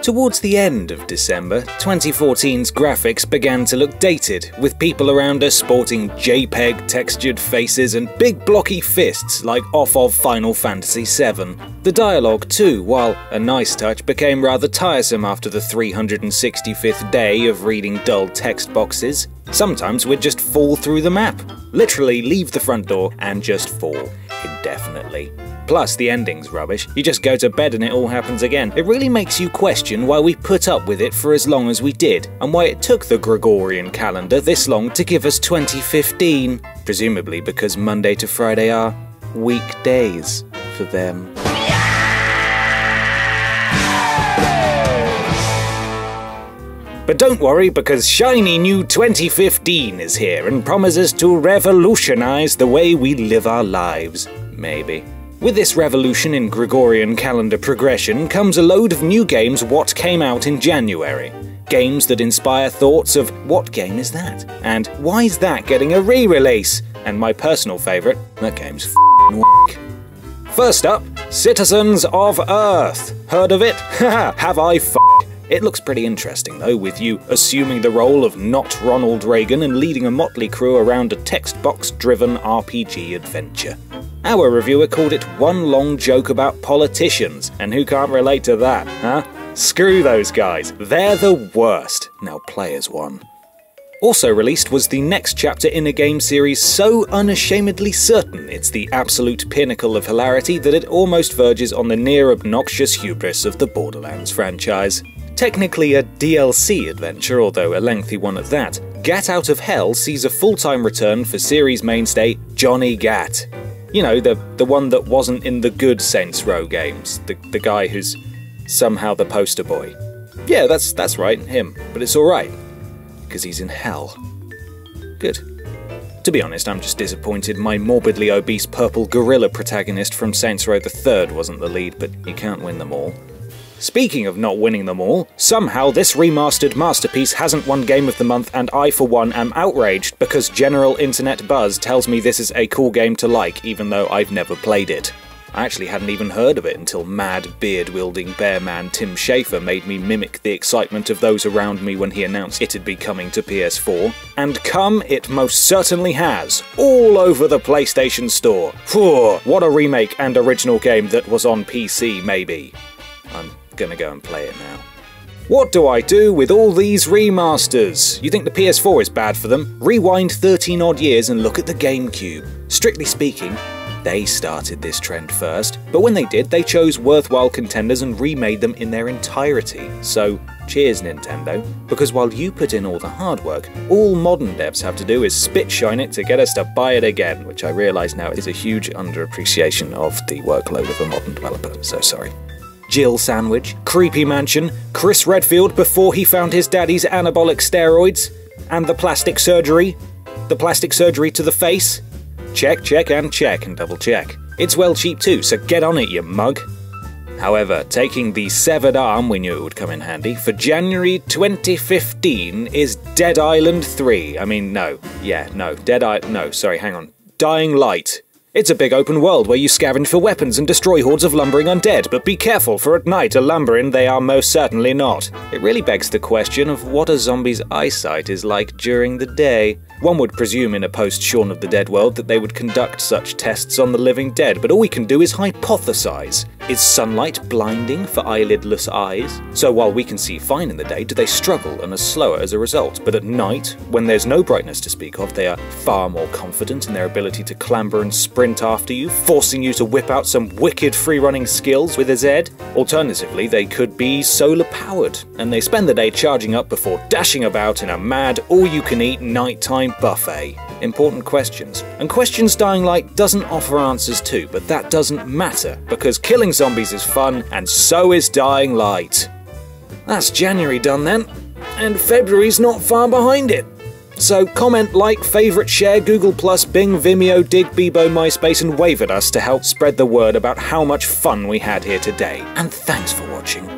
Towards the end of December, 2014's graphics began to look dated, with people around us sporting JPEG textured faces and big blocky fists like off of Final Fantasy VII. The dialogue too, while a nice touch, became rather tiresome after the 365th day of reading dull text boxes. Sometimes we'd just fall through the map. Literally leave the front door and just fall. Indefinitely. Plus, the ending's rubbish. You just go to bed and it all happens again. It really makes you question why we put up with it for as long as we did, and why it took the Gregorian calendar this long to give us 2015. Presumably because Monday to Friday are weekdays for them. But don't worry, because shiny new 2015 is here and promises to revolutionize the way we live our lives. Maybe. With this revolution in Gregorian calendar progression comes a load of new games what came out in January. Games that inspire thoughts of what game is that? And why's that getting a re-release? And my personal favourite, that game's f***ing whack. First up, Citizens of Earth. Heard of it? Haha, have I f***ed? It looks pretty interesting though, with you assuming the role of not Ronald Reagan and leading a motley crew around a text box-driven RPG adventure. Our reviewer called it one long joke about politicians, and who can't relate to that, huh? Screw those guys, they're the worst. Now play as one. Also released was the next chapter in a game series so unashamedly certain it's the absolute pinnacle of hilarity that it almost verges on the near obnoxious hubris of the Borderlands franchise. Technically a DLC adventure, although a lengthy one at that, Gat Out of Hell sees a full-time return for series mainstay Johnny Gat. You know, the one that wasn't in the good Saints Row games, the guy who's somehow the poster boy. Yeah, that's right, him, but it's alright, because he's in hell. Good. To be honest, I'm just disappointed my morbidly obese purple gorilla protagonist from Saints Row the Third wasn't the lead, but you can't win them all. Speaking of not winning them all, somehow this remastered masterpiece hasn't won Game of the Month, and I for one am outraged because general internet buzz tells me this is a cool game to like even though I've never played it. I actually hadn't even heard of it until mad beard-wielding bear man Tim Schafer made me mimic the excitement of those around me when he announced it'd be coming to PS4. And come it most certainly has, all over the PlayStation Store. Phew, what a remake and original game that was on PC maybe. I'm gonna go and play it now. What do I do with all these remasters? You think the PS4 is bad for them? Rewind 13 odd years and look at the GameCube. Strictly speaking, they started this trend first, but when they did, they chose worthwhile contenders and remade them in their entirety. So, cheers Nintendo, because while you put in all the hard work, all modern devs have to do is spit shine it to get us to buy it again, which I realise now is a huge underappreciation of the workload of a modern developer, so sorry. Jill Sandwich, Creepy Mansion, Chris Redfield before he found his daddy's anabolic steroids, and the plastic surgery. The plastic surgery to the face. Check, check, and double check. It's well cheap too, so get on it, you mug. However, taking the severed arm, we knew it would come in handy, for January 2015 is Dead Island 3. Dying Light. It's a big open world where you scavenge for weapons and destroy hordes of lumbering undead, but be careful, for at night a lumbering they are most certainly not. It really begs the question of what a zombie's eyesight is like during the day. One would presume in a post-Shaun of the Dead world that they would conduct such tests on the living dead, but all we can do is hypothesize. Is sunlight blinding for eyelidless eyes? So while we can see fine in the day, do they struggle and are slower as a result? But at night, when there's no brightness to speak of, they are far more confident in their ability to clamber and sprint after you, forcing you to whip out some wicked free-running skills with a Z. Alternatively, they could be solar-powered, and they spend the day charging up before dashing about in a mad, all-you-can-eat nighttime buffet. Important questions. And questions Dying Light doesn't offer answers to, but that doesn't matter, because killing zombies is fun, and so is Dying Light. That's January done then, and February's not far behind it. So comment, like, favourite, share, Google+, Bing, Vimeo, Dig, Bebo, MySpace, and wave at us to help spread the word about how much fun we had here today. And thanks for watching.